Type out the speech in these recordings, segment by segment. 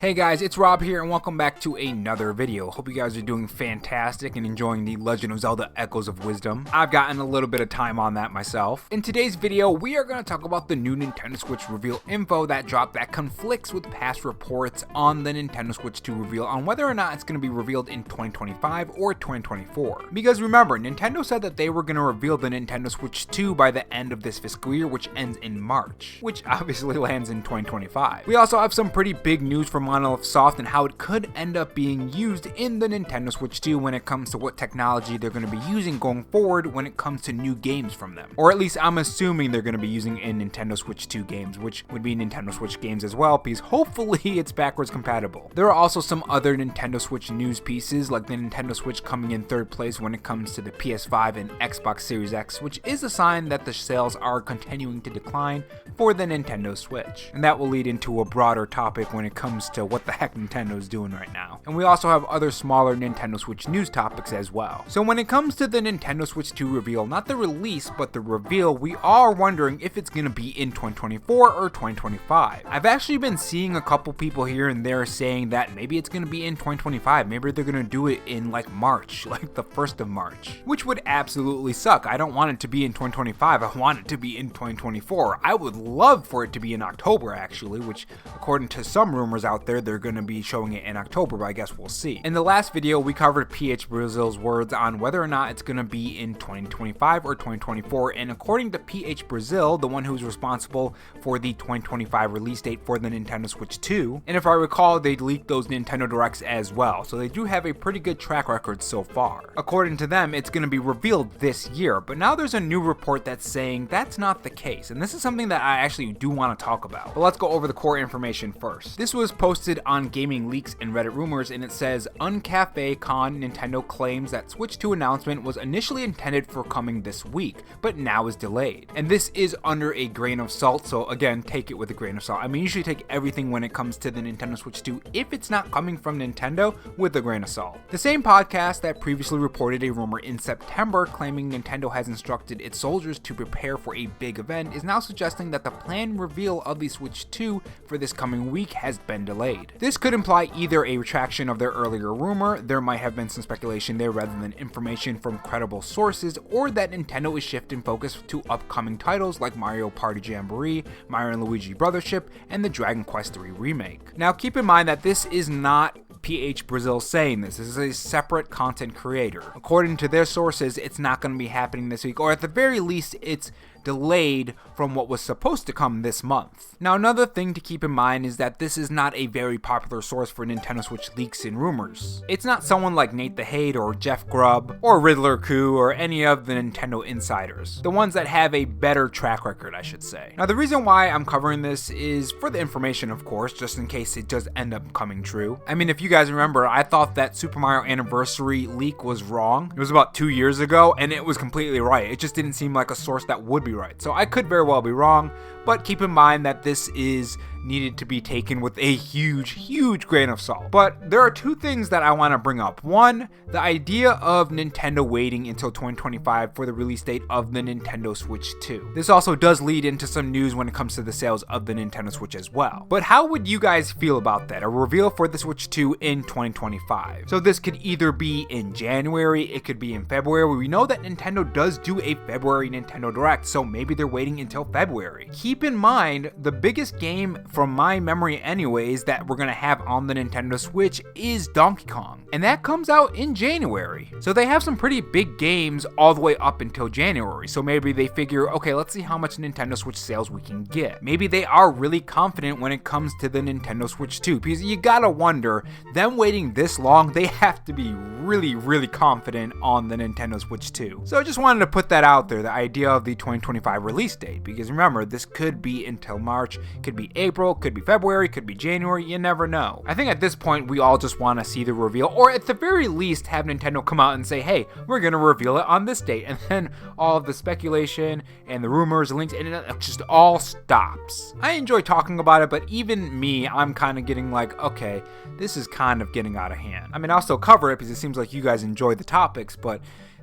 Hey guys, it's Rob here and welcome back to another video. Hope you guys are doing fantastic and enjoying the Legend of Zelda Echoes of Wisdom. I've gotten a little bit of time on that myself. In today's video, we are going to talk about the new Nintendo Switch reveal info that dropped that conflicts with past reports on the Nintendo Switch 2 reveal on whether or not it's going to be revealed in 2025 or 2024. Because remember, Nintendo said that they were going to reveal the Nintendo Switch 2 by the end of this fiscal year, which ends in March, which obviously lands in 2025. We also have some pretty big news from Monolith Soft and how it could end up being used in the Nintendo Switch 2 when it comes to what technology they're going to be using going forward when it comes to new games from them. Or at least I'm assuming they're going to be using in Nintendo Switch 2 games, which would be Nintendo Switch games as well, because hopefully it's backwards compatible. There are also some other Nintendo Switch news pieces, like the Nintendo Switch coming in third place when it comes to the PS5 and Xbox Series X, which is a sign that the sales are continuing to decline for the Nintendo Switch. And that will lead into a broader topic when it comes to what the heck Nintendo's doing right now. And we also have other smaller Nintendo Switch news topics as well. So when it comes to the Nintendo Switch 2 reveal, not the release, but the reveal, we are wondering if it's going to be in 2024 or 2025. I've actually been seeing a couple people here and there saying that maybe it's going to be in 2025. Maybe they're going to do it in like March, like the 1st of March, which would absolutely suck. I don't want it to be in 2025. I want it to be in 2024. I would love for it to be in October actually, which according to some rumors out there, they're going to be showing it in October, but I guess we'll see. In the last video, we covered PH Brazil's words on whether or not it's going to be in 2025 or 2024, and according to PH Brazil, the one who's responsible for the 2025 release date for the Nintendo Switch 2, and if I recall, they leaked those Nintendo Directs as well, so they do have a pretty good track record so far. According to them, it's going to be revealed this year, but now there's a new report that's saying that's not the case, and this is something that I actually do want to talk about. But let's go over the core information first. This was posted on Gaming Leaks and Reddit Rumors, and it says, Uncafe Con Nintendo claims that Switch 2 announcement was initially intended for coming this week, but now is delayed. And this is under a grain of salt, so again, take it with a grain of salt. I mean, you should take everything when it comes to the Nintendo Switch 2, if it's not coming from Nintendo, with a grain of salt. The same podcast that previously reported a rumor in September claiming Nintendo has instructed its soldiers to prepare for a big event is now suggesting that the planned reveal of the Switch 2 for this coming week has been delayed. This could imply either a retraction of their earlier rumor, there might have been some speculation there rather than information from credible sources, or that Nintendo is shifting focus to upcoming titles like Mario Party Jamboree, Mario & Luigi Brothership, and the Dragon Quest III remake. Now keep in mind that this is not PH Brazil saying this. This is a separate content creator. According to their sources, it's not going to be happening this week, or at the very least, it's delayed from what was supposed to come this month. Now another thing to keep in mind is that this is not a very popular source for Nintendo Switch leaks and rumors. It's not someone like Nate the Hate or Jeff Grubb or Riddler Koo or any of the Nintendo insiders. The ones that have a better track record, I should say. Now the reason why I'm covering this is for the information, of course, just in case it does end up coming true. I mean, if you guys remember, I thought that Super Mario Anniversary leak was wrong. It was about 2 years ago and it was completely right. It just didn't seem like a source that would be right. So I could very well be wrong, but keep in mind that this is needed to be taken with a huge grain of salt. But there are two things that I want to bring up. One, the idea of Nintendo waiting until 2025 for the release date of the Nintendo Switch 2. This also does lead into some news when it comes to the sales of the Nintendo Switch as well. But how would you guys feel about that? A reveal for the Switch 2 in 2025. So this could either be in January, it could be in February. We know that Nintendo does do a February Nintendo Direct, so maybe they're waiting until February. Keep in mind, the biggest game from my memory anyways that we're gonna have on the Nintendo Switch is Donkey Kong, and that comes out in January. So they have some pretty big games all the way up until January, so maybe they figure, okay, let's see how much Nintendo Switch sales we can get. Maybe they are really confident when it comes to the Nintendo Switch 2, because you gotta wonder, them waiting this long, they have to be really confident on the Nintendo Switch 2. So I just wanted to put that out there, the idea of the 2025 release date, because remember, this could be until March, could be April, could be February, could be January, you never know. I think at this point, we all just want to see the reveal, or at the very least, have Nintendo come out and say, hey, we're going to reveal it on this date, and then all of the speculation and the rumors and links, and it just all stops. I enjoy talking about it, but even me, I'm kind of getting like, okay, this is kind of getting out of hand. I mean, I'll still cover it because it seems like you guys enjoy the topics, but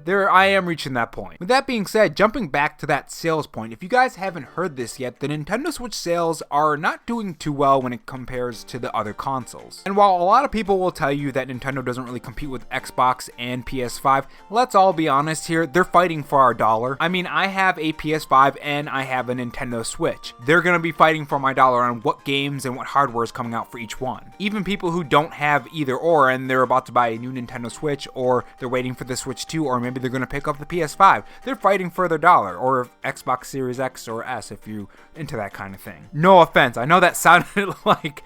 I am reaching that point. With that being said, jumping back to that sales point, if you guys haven't heard this yet, the Nintendo Switch sales are not doing too well when it compares to the other consoles. And while a lot of people will tell you that Nintendo doesn't really compete with Xbox and PS5, let's all be honest here, they're fighting for our dollar. I mean, I have a PS5 and I have a Nintendo Switch. They're gonna be fighting for my dollar on what games and what hardware is coming out for each one. Even people who don't have either or and they're about to buy a new Nintendo Switch, or they're waiting for the Switch 2, or maybe they're gonna pick up the PS5, they're fighting for their dollar, or Xbox Series X or S if you're into that kind of thing. No offense, I know that sounded like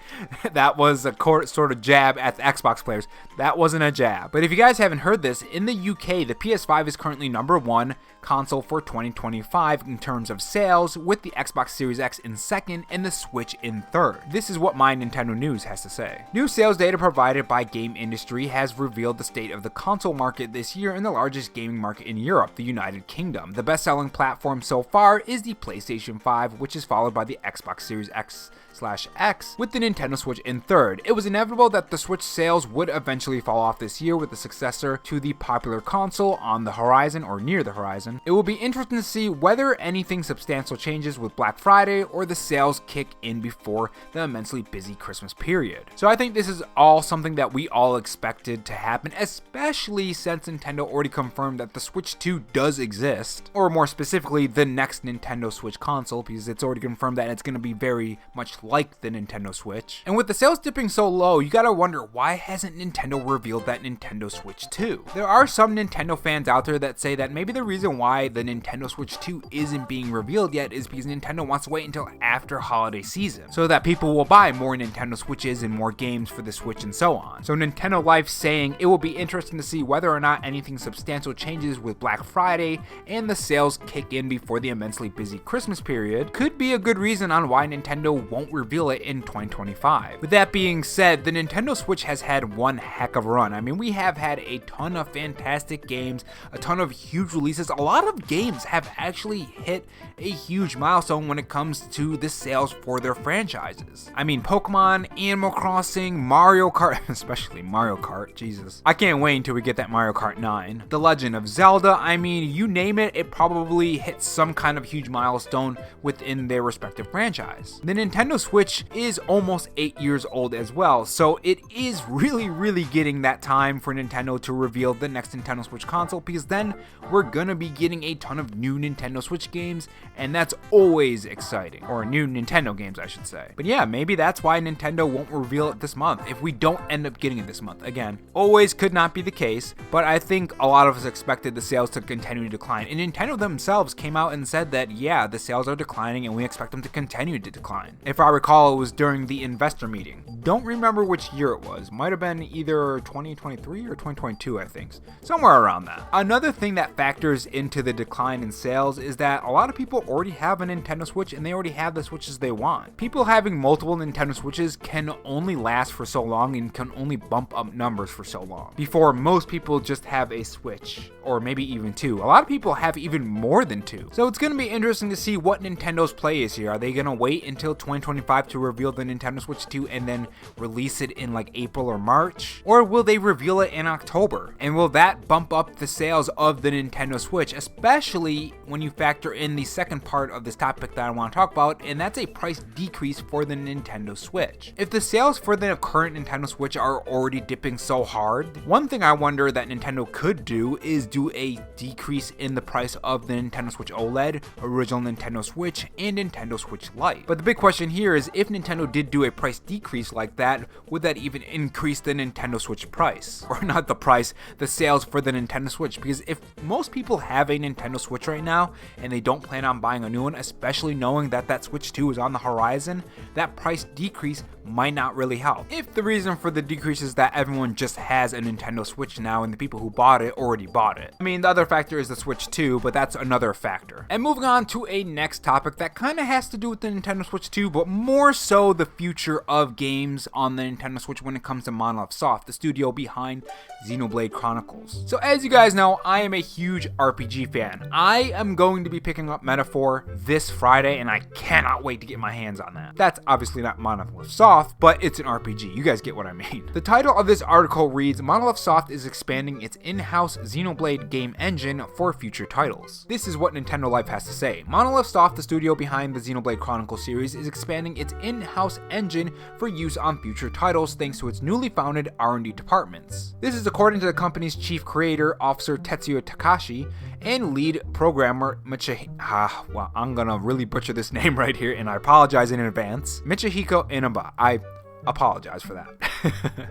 that was a sort of jab at the Xbox players. That wasn't a jab. But if you guys haven't heard this, in the UK, the PS5 is currently #1 console for 2025 in terms of sales, with the Xbox Series X in second and the Switch in third. This is what my Nintendo News has to say. New sales data provided by Game Industry has revealed the state of the console market this year in the largest gaming market in Europe, the United Kingdom. The best-selling platform so far is the PlayStation 5, which is followed by the Xbox Series X/X, with the Nintendo Switch in third. It was inevitable that the Switch sales would eventually fall off this year with the successor to the popular console on the horizon, or near the horizon. It will be interesting to see whether anything substantial changes with Black Friday or the sales kick in before the immensely busy Christmas period. So I think this is all something that we all expected to happen, especially since Nintendo already confirmed that the Switch 2 does exist, or more specifically, the next Nintendo Switch console, because it's already confirmed that it's going to be very much like the Nintendo Switch. And with the sales dipping so low, you gotta wonder, why hasn't Nintendo revealed that Nintendo Switch 2? There are some Nintendo fans out there that say that maybe the reason why the Nintendo Switch 2 isn't being revealed yet is because Nintendo wants to wait until after holiday season, so that people will buy more Nintendo Switches and more games for the Switch and so on. So Nintendo Life's saying it will be interesting to see whether or not anything substantial changes with Black Friday and the sales kick in before the immensely busy Christmas period could be a good reason on why Nintendo won't reveal it in 2025. With that being said, the Nintendo Switch has had one heck of a run. I mean, we have had a ton of fantastic games, a ton of huge releases. A lot of games have actually hit a huge milestone when it comes to the sales for their franchises. I mean, Pokemon, Animal Crossing, Mario Kart, especially Mario Kart, Jesus. I can't wait until we get that Mario Kart 9. The Legend of Zelda, I mean, you name it, it probably hit some kind of huge milestone within their respective franchise. The Nintendo Switch is almost 8 years old as well, so it is really getting that time for Nintendo to reveal the next Nintendo Switch console, because then we're gonna be getting a ton of new Nintendo Switch games, and that's always exciting. Or new Nintendo games, I should say. But yeah, maybe that's why Nintendo won't reveal it this month, if we don't end up getting it this month. Again, always could not be the case, but I think a lot of us expected the sales to continue to decline, and Nintendo themselves came out and said that, yeah, the sales are declining and we expect them to continue to decline. If I recall, it was during the investor meeting. Don't remember which year it was. Might have been either 2023 or 2022, I think. Somewhere around that. Another thing that factors into the decline in sales is that a lot of people already have a Nintendo Switch and they already have the Switches they want. People having multiple Nintendo Switches can only last for so long and can only bump up numbers for so long before most people just have a Switch, or maybe even two. A lot of people have even more than two. So it's going to be interesting to see what Nintendo's play is here. Are they going to wait until 2025 to reveal the Nintendo Switch 2 and then release it in like April or March? Or will they reveal it in October? And will that bump up the sales of the Nintendo Switch, especially when you factor in the second part of this topic that I want to talk about, and that's a price decrease for the Nintendo Switch. If the sales for the current Nintendo Switch are already dipping so hard, one thing I wonder that Nintendo could do is do a decrease in the price of the Nintendo Switch OLED, original Nintendo Switch, and Nintendo Switch Lite. But the big question here is, if Nintendo did do a price decrease like that, would that even increase the Nintendo Switch price? Or not the price, the sales for the Nintendo Switch? Because if most people have a Nintendo Switch right now and they don't plan on buying a new one, especially knowing that that Switch 2 is on the horizon, that price decrease might not really help. If the reason for the decrease is that everyone just has a Nintendo Switch now and the people who bought it already bought it. I mean, the other factor is the Switch 2, but that's another factor. And moving on to a next topic that kind of has to do with the Nintendo Switch 2, but more so the future of games games on the Nintendo Switch when it comes to Monolith Soft, the studio behind Xenoblade Chronicles. So as you guys know, I am a huge RPG fan. I am going to be picking up Metaphor this Friday, and I cannot wait to get my hands on that. That's obviously not Monolith Soft, but it's an RPG. You guys get what I mean. The title of this article reads, Monolith Soft is expanding its in-house Xenoblade game engine for future titles. This is what Nintendo Life has to say. Monolith Soft, the studio behind the Xenoblade Chronicles series, is expanding its in-house engine for use on future titles thanks to its newly founded R&D departments. This is according to the company's chief creator officer Tetsuya Takashi and lead programmer I'm gonna really butcher this name right here, and I apologize in advance. Michihiko Inaba. I apologize for that.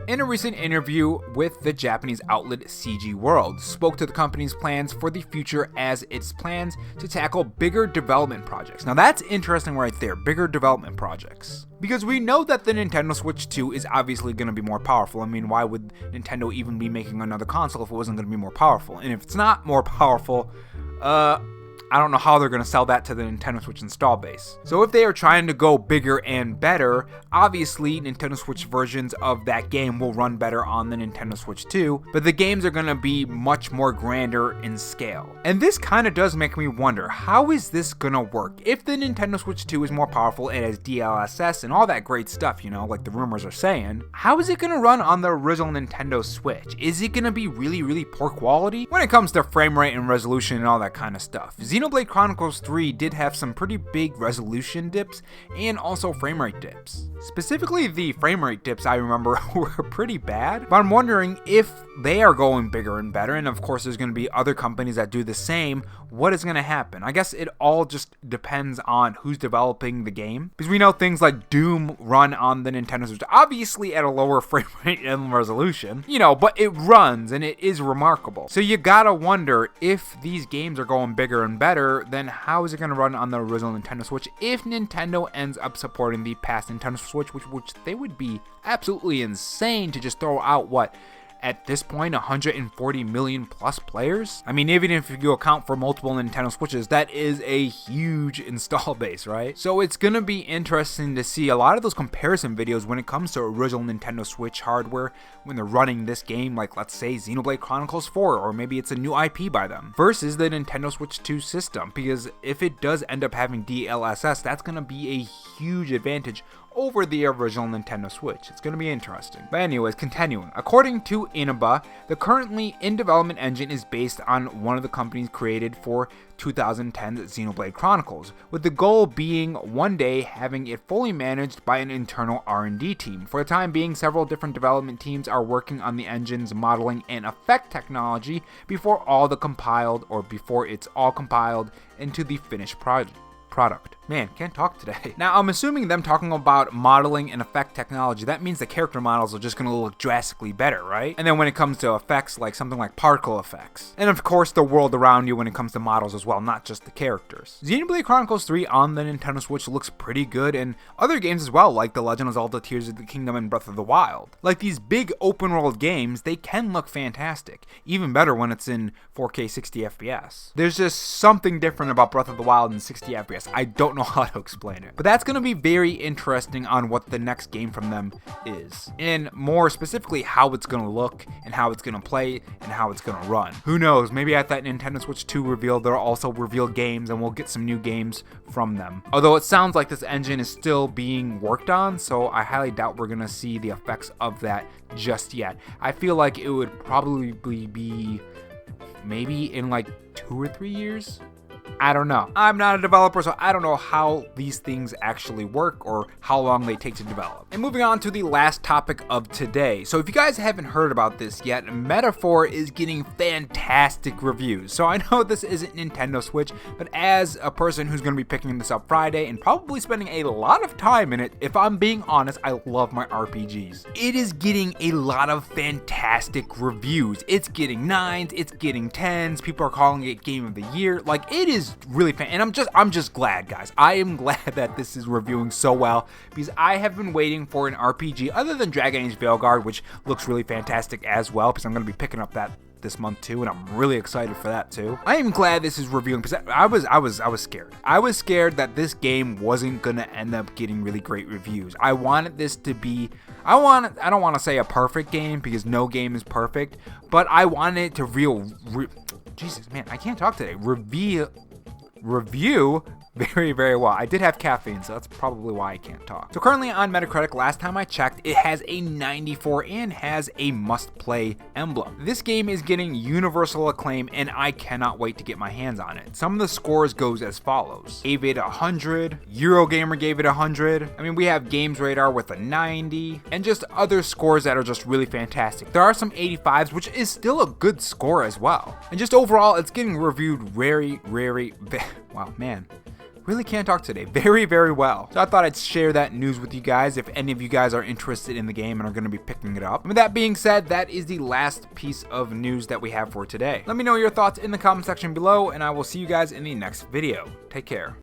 In a recent interview with the Japanese outlet CG World, spoke to the company's plans for the future as its plans to tackle bigger development projects. Now that's interesting right there, bigger development projects. Because we know that the Nintendo Switch 2 is obviously going to be more powerful. I mean, why would Nintendo even be making another console if it wasn't going to be more powerful? And if it's not more powerful, I don't know how they're going to sell that to the Nintendo Switch install base. So if they are trying to go bigger and better, obviously Nintendo Switch versions of that game will run better on the Nintendo Switch 2, but the games are going to be much more grander in scale. And this kind of does make me wonder, how is this going to work? If the Nintendo Switch 2 is more powerful, it has DLSS and all that great stuff, you know, like the rumors are saying, how is it going to run on the original Nintendo Switch? Is it going to be really, really poor quality when it comes to frame rate and resolution and all that kind of stuff? Xenoblade Chronicles 3 did have some pretty big resolution dips and also frame rate dips. Specifically, the frame rate dips I remember were pretty bad, but I'm wondering if they are going bigger and better, and of course there's going to be other companies that do the same, what is going to happen? I guess it all just depends on who's developing the game, because we know things like Doom run on the Nintendo Switch, obviously at a lower frame rate and resolution, you know, but it runs and it is remarkable. So you gotta wonder, if these games are going bigger and better, then how is it going to run on the original Nintendo Switch if Nintendo ends up supporting the past Nintendo Switch, which they would be absolutely insane to just throw out, what, at this point, 140 million plus players? I mean, even if you account for multiple Nintendo Switches, that is a huge install base, right? So it's gonna be interesting to see a lot of those comparison videos when it comes to original Nintendo Switch hardware when they're running this game, like let's say Xenoblade Chronicles 4, or maybe it's a new IP by them, versus the Nintendo Switch 2 system, because if it does end up having DLSS, that's gonna be a huge advantage over the original Nintendo Switch. It's going to be interesting. But anyways, continuing. According to Inaba, the currently in development engine is based on one of the companies created for 2010's Xenoblade Chronicles, with the goal being one day having it fully managed by an internal R&D team. For the time being, several different development teams are working on the engine's modeling and effect technology before it's all compiled into the finished product. Man, can't talk today. Now, I'm assuming them talking about modeling and effect technology, that means the character models are just going to look drastically better, right? And then when it comes to effects, like something like particle effects. And of course, the world around you when it comes to models as well, not just the characters. Xenoblade Chronicles 3 on the Nintendo Switch looks pretty good, and other games as well, like The Legend of Zelda Tears of the Kingdom and Breath of the Wild. Like these big open world games, they can look fantastic. Even better when it's in 4K 60 FPS. There's just something different about Breath of the Wild in 60 FPS. I don't know how to explain it. But that's going to be very interesting on what the next game from them is. And more specifically, how it's going to look and how it's going to play and how it's going to run. Who knows? Maybe at that Nintendo Switch 2 reveal, they'll also reveal games and we'll get some new games from them. Although it sounds like this engine is still being worked on, so I highly doubt we're going to see the effects of that just yet. I feel like it would probably be maybe in like 2 or 3 years. I don't know. I'm not a developer, so I don't know how these things actually work or how long they take to develop. And moving on to the last topic of today. So if you guys haven't heard about this yet, Metaphor is getting fantastic reviews. So I know this isn't Nintendo Switch, but as a person who's going to be picking this up Friday and probably spending a lot of time in it, if I'm being honest, I love my RPGs. It is getting a lot of fantastic reviews. It's getting 9s, it's getting 10s, people are calling it Game of the Year. Like, it is really fan, and I'm just glad, guys. I am glad that this is reviewing so well, because I have been waiting for an RPG other than Dragon Age Veilguard, which looks really fantastic as well, because I'm going to be picking up that this month too, and I'm really excited for that too. I am glad this is reviewing because I was scared. I was scared that this game wasn't gonna end up getting really great reviews. I wanted this to be, I don't want to say a perfect game because no game is perfect, but I wanted it to Jesus, man, I can't talk today. Review very, very well. I did have caffeine, so that's probably why I can't talk. So currently on Metacritic, last time I checked, it has a 94 and has a must-play emblem. This game is getting universal acclaim, and I cannot wait to get my hands on it. Some of the scores goes as follows. Gave it 100, Eurogamer gave it 100. I mean, we have Games Radar with a 90, and just other scores that are just really fantastic. There are some 85s, which is still a good score as well. And just overall, it's getting reviewed very, wow, man. Really can't talk today. Very, very well. So I thought I'd share that news with you guys if any of you guys are interested in the game and are going to be picking it up. And with that being said, that is the last piece of news that we have for today. Let me know your thoughts in the comment section below, and I will see you guys in the next video. Take care.